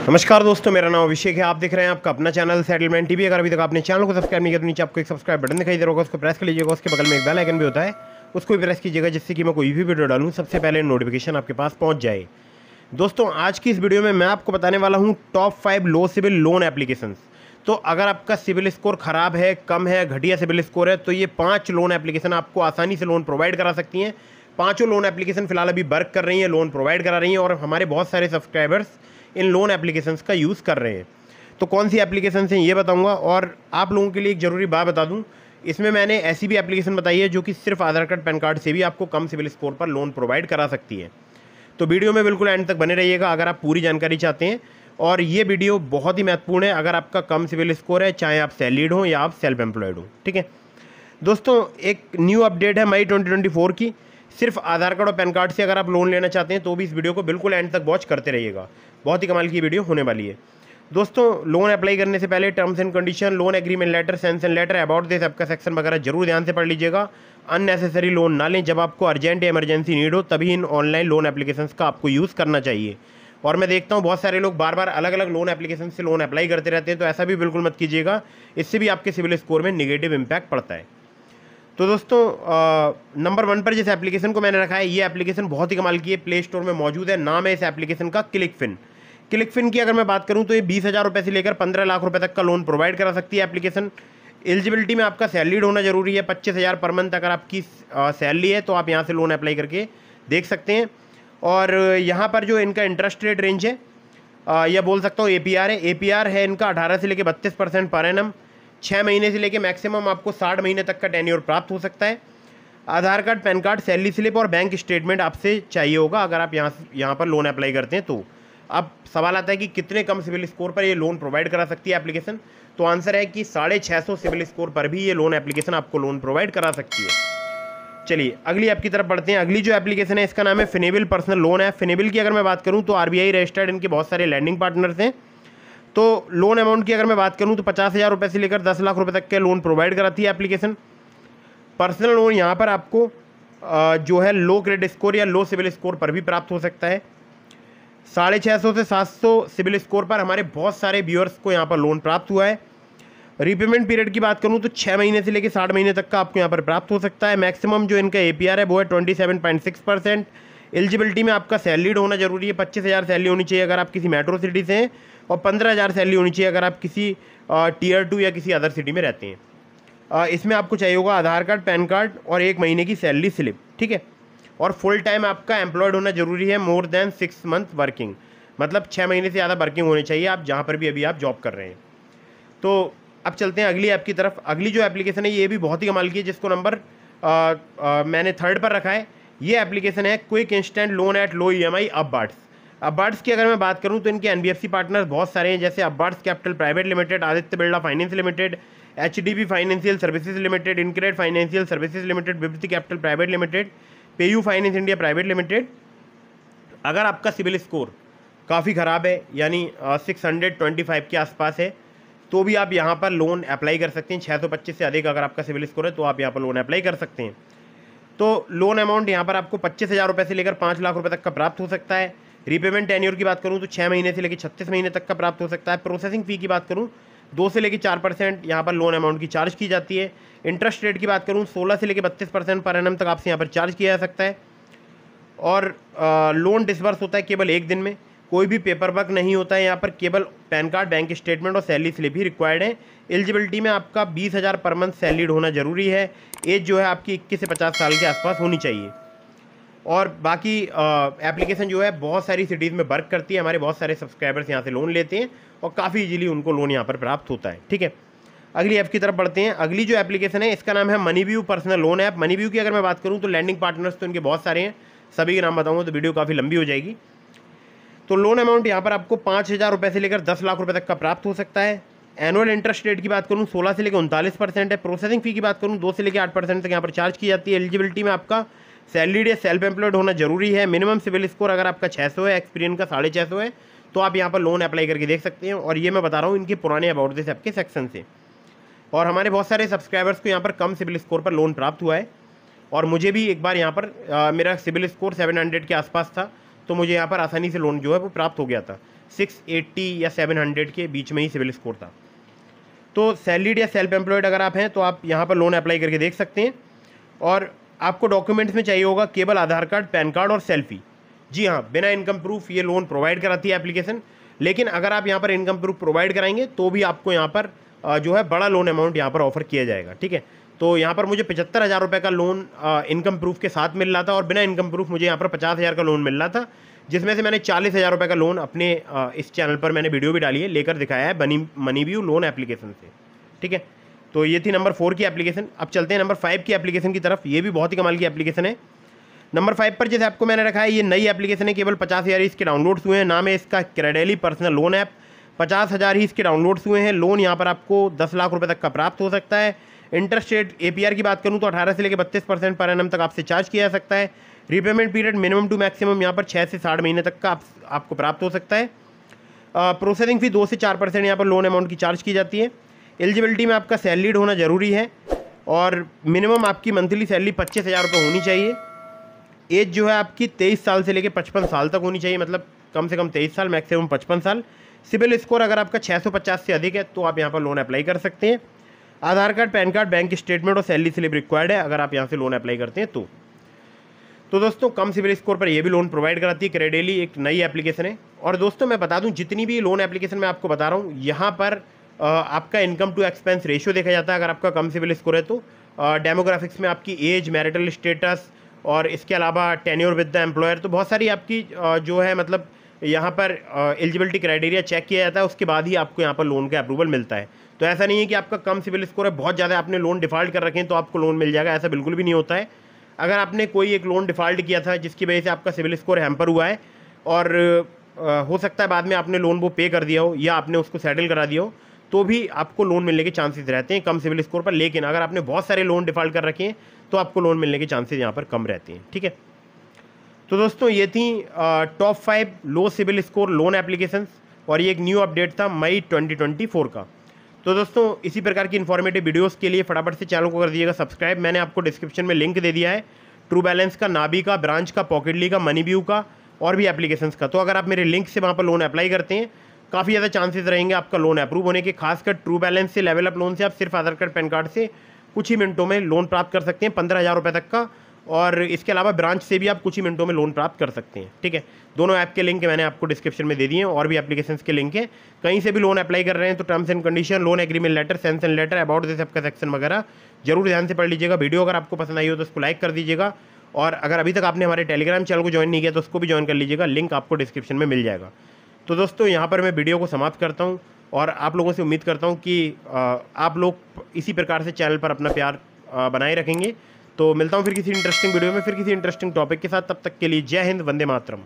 नमस्कार दोस्तों, मेरा नाम अभिषेक है। आप देख रहे हैं आपका अपना चैनल सेटलमेंट टीवी। अगर अभी तक आपने चैनल को सब्सक्राइब नहीं किया तो नीचे आपको एक सब्सक्राइब बटन दिखाई दे रहा होगा, उसको प्रेस कर लीजिएगा। उसके बगल में एक बेल आइकन भी होता है, उसको भी प्रेस कीजिएगा, जिससे कि मैं कोई भी वीडियो डालूं सबसे पहले नोटिफिकेशन आपके पास पहुंच जाए। दोस्तों, आज की इस वीडियो में मैं आपको बताने वाला हूँ टॉप 5 लो सिविल लोन एप्लीकेशंस। तो अगर आपका सिविल स्कोर खराब है, कम है, घटिया सिविल स्कोर है, तो ये 5 लोन एप्लीकेशन आपको आसानी से लोन प्रोवाइड करा सकती हैं। पाँचों लोन एप्लीकेशन फिलहाल अभी वर्क कर रही हैं, लोन प्रोवाइड करा रही हैं, और हमारे बहुत सारे सब्सक्राइबर्स इन लोन एप्लीकेशंस का यूज़ कर रहे हैं। तो कौन सी एप्लीकेशंस हैं ये बताऊंगा। और आप लोगों के लिए एक ज़रूरी बात बता दूं, इसमें मैंने ऐसी भी एप्लीकेशन बताई है जो कि सिर्फ आधार कार्ड पैन कार्ड से भी आपको कम सिविल स्कोर पर लोन प्रोवाइड करा सकती है। तो वीडियो में बिल्कुल एंड तक बने रहिएगा अगर आप पूरी जानकारी चाहते हैं। और ये वीडियो बहुत ही महत्वपूर्ण है अगर आपका कम सिविल स्कोर है, चाहे आप सैलरीड हो या आप सेल्फ एम्प्लॉयड हो। ठीक है दोस्तों, एक न्यू अपडेट है मई 2024 की। सिर्फ आधार कार्ड और पैन कार्ड से अगर आप लोन लेना चाहते हैं तो भी इस वीडियो को बिल्कुल एंड तक वॉच करते रहिएगा। बहुत ही कमाल की वीडियो होने वाली है। दोस्तों, लोन अप्लाई करने से पहले terms and condition, loan agreement letter, sanction letter, about this आपका सेक्शन वगैरह जरूर ध्यान से पढ़ लीजिएगा। अननेसेसरी लोन ना लें। जब आपको अर्जेंट या इमरजेंसी नीड हो तभी इन ऑनलाइन लोन एप्लीकेशंस का आपको यूज़ करना चाहिए। और मैं देखता हूँ बहुत सारे लोग बार बार अलग अलग लोन एप्लीकेशन से लोन अप्लाई करते रहते हैं, तो ऐसा भी बिल्कुल मत कीजिएगा। इससे भी आपके सिविल स्कोर में निगेटिव इम्पैक्ट पड़ता है। तो दोस्तों, नंबर 1 पर जिस एप्लीकेशन को मैंने रखा है, ये एप्लीकेशन बहुत ही कमाल की है, प्ले स्टोर में मौजूद है। नाम है इस एप्लीकेशन का क्लिकफिन। क्लिकफिन की अगर मैं बात करूं तो ये 20,000 रुपये से लेकर 15 लाख रुपए तक का लोन प्रोवाइड करा सकती है एप्लीकेशन। एलिजिबिलिटी में आपका सैलरीड होना जरूरी है। 25,000 पर मंथ अगर आपकी सैलरी है तो आप यहाँ से लोन अप्लाई करके देख सकते हैं। और यहाँ पर जो इनका इंटरेस्ट रेट रेंज है, या बोल सकता हूँ APR है। APR है इनका 18 से लेकर 32% पर एनम। 6 महीने से लेकर मैक्सिमम आपको 60 महीने तक का टेन्योर प्राप्त हो सकता है। Aadhaar card, pan card, salary slip और बैंक स्टेटमेंट आपसे चाहिए होगा अगर आप यहाँ पर लोन अप्लाई करते हैं तो। अब सवाल आता है कि कितने कम सिविल स्कोर पर ये लोन प्रोवाइड करा सकती है एप्लीकेशन। तो आंसर है कि 650 सिविल स्कोर पर भी ये लोन एप्लीकेशन आपको लोन प्रोवाइड करा सकती है। चलिए अगली ऐप की तरफ बढ़ते हैं। अगली जो एप्लीकेशन है इसका नाम है फिनेबल पर्सनल लोन है। फिनेबल की अगर मैं बात करूँ तो RBI रजिस्टर्ड इनके बहुत सारे लैंडिंग पार्टनर्स हैं। तो लोन अमाउंट की अगर मैं बात करूं तो 50,000 रुपये से लेकर 10 लाख रुपए तक के लोन प्रोवाइड कराती है एप्लीकेशन। पर्सनल लोन यहाँ पर आपको जो है लो क्रेडिट स्कोर या लो सिविल स्कोर पर भी प्राप्त हो सकता है। 650 से 700 सिविल स्कोर पर हमारे बहुत सारे व्यूअर्स को यहाँ पर लोन प्राप्त हुआ है। रीपेमेंट पीरियड की बात करूँ तो 6 महीने से लेकर 60 महीने तक का आपको यहाँ पर प्राप्त हो सकता है। मैक्सिमम जो इनका APR है वो है 27.6%। एलिजिबिलिटी में आपका सैलरीड होना जरूरी है। 25,000 सैलरी होनी चाहिए अगर आप किसी मेट्रो सिटी से हैं, और 15,000 सैलरी होनी चाहिए अगर आप किसी Tier 2 या किसी अदर सिटी में रहते हैं। इसमें आपको चाहिए होगा आधार कार्ड, पैन कार्ड और 1 महीने की सैलरी स्लिप। ठीक है, और फुल टाइम आपका एम्प्लॉयड होना जरूरी है, मोर देन 6 मंथ वर्किंग, मतलब 6 महीने से ज़्यादा वर्किंग होनी चाहिए आप जहाँ पर भी अभी आप जॉब कर रहे हैं। तो अब चलते हैं अगली ऐप की तरफ। अगली जो एप्लीकेशन है ये भी बहुत ही कमाल की है, जिसको नंबर मैंने 3rd पर रखा है। ये एप्लीकेशन है quick instant loan at low EMI अपबार्ड्स। अपबार्ड्स की अगर मैं बात करूं तो इनके NBFC पार्टनर्स बहुत सारे हैं, जैसे Upwards capital private limited, Aditya Birla finance limited, HDB financial services limited, InCred financial services limited, Vibhuti capital private limited, PayU finance India private limited. अगर आपका सिविल स्कोर काफ़ी ख़राब है, यानी 625 के आसपास है, तो भी आप यहाँ पर लोन अप्लाई कर सकते हैं। 625 से अधिक अगर आपका सिविल स्कोर है तो आप यहाँ पर लोन अप्लाई कर सकते हैं। तो लोन अमाउंट यहाँ पर आपको 25,000 रुपये से लेकर 5 लाख रुपए तक का प्राप्त हो सकता है। रीपेमेंट टेन्योर की बात करूँ तो 6 महीने से लेकर 36 महीने तक का प्राप्त हो सकता है। प्रोसेसिंग फ़ी की बात करूँ 2 से लेकर 4% यहाँ पर लोन अमाउंट की चार्ज की जाती है। इंटरेस्ट रेट की बात करूँ 16 से लेकर 32% पर एनम तक आपसे यहाँ पर चार्ज किया जा सकता है। और लोन डिसबर्स होता है केवल 1 दिन में, कोई भी पेपर वर्क नहीं होता है यहाँ पर, केवल पैन कार्ड, बैंक स्टेटमेंट और सैलरी स्लिप ही रिक्वायर्ड है। एलिजिबिलिटी में आपका 20,000 पर मंथ सैलरीड होना जरूरी है। एज जो है आपकी 21 से 50 साल के आसपास होनी चाहिए। और बाकी एप्लीकेशन जो है बहुत सारी सिटीज़ में वर्क करती है। हमारे बहुत सारे सब्सक्राइबर्स यहाँ से लोन लेते हैं और काफ़ी इजीली उनको लोन यहाँ पर प्राप्त होता है। ठीक है, अगली ऐप की तरफ बढ़ते हैं। अगली जो एप्लीकेशन है इसका नाम है MoneyView personal loan app. MoneyView की अगर मैं बात करूँ तो लैंडिंग पार्टनर्स तो इनके बहुत सारे हैं, सभी के नाम बताऊँगा तो वीडियो काफ़ी लंबी हो जाएगी। तो लोन अमाउंट यहाँ पर आपको 5,000 रुपये से लेकर 10 लाख रुपए तक का प्राप्त हो सकता है। एनुअल इंटरेस्ट रेट की बात करूँ 16 से लेकर 39% है। प्रोसेसिंग फ़ी की बात करूँ 2 से लेकर 8% तक यहाँ पर चार्ज की जाती है। एलिजिबिलिटी में आपका सैलरीड या सेल्फ एम्प्लॉयड होना जरूरी है। मिनिमम सिविल स्कोर अगर आपका 600 है, एक्सपीरियंस का 650 है, तो आप यहाँ पर लोन अप्लाई करके देख सकते हैं। और ये मैं बता रहा हूँ इनके पुराने अबाउट दिस ऐप के सेक्शन से। और हमारे बहुत सारे सब्सक्राइबर्स को यहाँ पर कम सिविल स्कोर पर लोन प्राप्त हुआ है। और मुझे भी एक बार यहाँ पर मेरा सिविल स्कोर 700 के आसपास था, तो मुझे यहाँ पर आसानी से लोन जो है वो प्राप्त हो गया था। 680 या 700 के बीच में ही सिविल स्कोर था। तो सैलरीड या सेल्फ एम्प्लॉयड अगर आप हैं तो आप यहाँ पर लोन अप्लाई करके देख सकते हैं। और आपको डॉक्यूमेंट्स में चाहिए होगा केवल आधार कार्ड, पैन कार्ड और सेल्फी। जी हाँ, बिना इनकम प्रूफ ये लोन प्रोवाइड कराती है एप्लीकेशन। लेकिन अगर आप यहाँ पर इनकम प्रूफ प्रोवाइड कराएंगे तो भी आपको यहाँ पर जो है बड़ा लोन अमाउंट यहाँ पर ऑफर किया जाएगा। ठीक है, तो यहाँ पर मुझे 75,000 रुपये का लोन इनकम प्रूफ के साथ मिल रहा था और बिना इनकम प्रूफ मुझे यहाँ पर 50,000 का लोन मिल रहा था, जिसमें से मैंने 40,000 रुपये का लोन अपने इस चैनल पर मैंने वीडियो भी डाली है, लेकर दिखाया है मनीव्यू लोन एप्लीकेशन से। ठीक है, तो ये थी नंबर 4 की एप्लीकेशन। अब चलते हैं नंबर 5 की एप्लीकेशन की तरफ। ये भी बहुत ही कमाल की एप्लीकेशन है। नंबर 5 पर जैसे आपको मैंने रखा है, ये नई एप्लीकेशन है, केवल 50,000 इसके डाउनलोड्स हुए हैं। नाम है इसका क्रेडेली पर्सनल लोन ऐप। 50,000 ही इसके डाउनलोड्स हुए हैं। लोन यहाँ पर आपको 10 लाख रुपए तक का प्राप्त हो सकता है। इंटरेस्ट रेट APR की बात करूँ तो 18 से लेकर 32% पर एनम तक आपसे चार्ज किया जा सकता है। Repayment period minimum to maximum यहाँ पर 6 से 60 महीने तक का आपको प्राप्त हो सकता है। प्रोसेसिंग फी 2 से 4% यहाँ पर लोन अमाउंट की चार्ज की जाती है। एलिजिबिलिटी में आपका सैलरीड होना जरूरी है और मिनिमम आपकी मंथली सैलरी 25,000 रुपये होनी चाहिए। एज जो है आपकी 23 साल से लेकर 55 साल तक होनी चाहिए, मतलब कम से कम 23 साल, मैक्सिमम 55 साल। सिबिल स्कोर अगर आपका 650 से अधिक है तो आप यहाँ पर लोन अप्लाई कर सकते हैं। Aadhaar card, pan card, bank statement और सैलरी स्लिप रिक्वायर्ड है अगर आप यहाँ से लोन अप्लाई करते हैं तो दोस्तों कम सिबिल स्कोर पर ये भी लोन प्रोवाइड कराती है। क्रेडेली एक नई एप्लीकेशन है। और दोस्तों मैं बता दूं, जितनी भी लोन एप्लीकेशन मैं आपको बता रहा हूँ, यहाँ पर आपका इनकम टू एक्सपेंस रेशियो देखा जाता है अगर आपका कम सिबिल स्कोर है तो। डेमोग्राफिक्स में आपकी एज, मैरिटल स्टेटस और इसके अलावा टेन्योर विद द एम्प्लॉयर, तो बहुत सारी आपकी जो है मतलब यहाँ पर एलिजिबिलिटी क्राइटेरिया चेक किया जाता है, उसके बाद ही आपको यहाँ पर लोन का अप्रूवल मिलता है। तो ऐसा नहीं है कि आपका कम सिबिल स्कोर है, बहुत ज़्यादा आपने लोन डिफ़ॉल्ट कर रखे हैं तो आपको लोन मिल जाएगा, ऐसा बिल्कुल भी नहीं होता है। अगर आपने कोई एक लोन डिफ़ॉल्ट किया था जिसकी वजह से आपका सिबिल स्कोर हैम्पर हुआ है और हो सकता है बाद में आपने लोन वो पे कर दिया हो या आपने उसको सेटल करा दिया हो, तो भी आपको लोन मिलने के चांसेस रहते हैं कम सिबिल स्कोर पर। लेकिन अगर आपने बहुत सारे लोन डिफ़ॉल्ट कर रखे हैं तो आपको लोन मिलने के चांसेस यहाँ पर कम रहते हैं। ठीक है, तो दोस्तों ये थी टॉप 5 लो सिबिल स्कोर लोन एप्लीकेशंस और ये एक न्यू अपडेट था मई 2024 का। तो दोस्तों इसी प्रकार की इन्फॉर्मेटिव वीडियोस के लिए फटाफट से चैनल को कर दीजिएगा सब्सक्राइब। मैंने आपको डिस्क्रिप्शन में लिंक दे दिया है ट्रू बैलेंस का, नाबी का, ब्रांच का, पॉकेटली का, मनीव्यू का और भी एप्लीकेशंस का। तो अगर आप मेरे लिंक से वहाँ पर लोन अप्लाई करते हैं, काफ़ी ज़्यादा चांसेस रहेंगे आपका लोन अप्रूव होने के। खासकर ट्रू बैलेंस से, लेवल अप लोन से आप सिर्फ आधार कार्ड, पैन कार्ड से कुछ ही मिनटों में लोन प्राप्त कर सकते हैं 15,000 रुपये तक का। और इसके अलावा ब्रांच से भी आप कुछ ही मिनटों में लोन प्राप्त कर सकते हैं। ठीक है, दोनों ऐप के लिंक मैंने आपको डिस्क्रिप्शन में दे दिए हैं और भी एप्लीकेशंस के लिंक है। कहीं से भी लोन अप्लाई कर रहे हैं तो terms and condition, loan agreement letter, sanction letter, about this app का सेक्शन वगैरह जरूर ध्यान से पढ़ लीजिएगा। वीडियो अगर आपको पसंद आई हो तो उसको लाइक कर दीजिएगा और अगर अभी तक आपने हमारे टेलीग्राम चैनल को ज्वाइन नहीं किया तो उसको भी ज्वाइन कर लीजिएगा, लिंक आपको डिस्क्रिप्शन में मिल जाएगा। तो दोस्तों यहाँ पर मैं वीडियो को समाप्त करता हूँ और आप लोगों से उम्मीद करता हूँ कि आप लोग इसी प्रकार से चैनल पर अपना प्यार बनाए रखेंगे। तो मिलता हूँ फिर किसी इंटरेस्टिंग वीडियो में, फिर किसी इंटरेस्टिंग टॉपिक के साथ। तब तक के लिए जय हिंद, वंदे मातरम।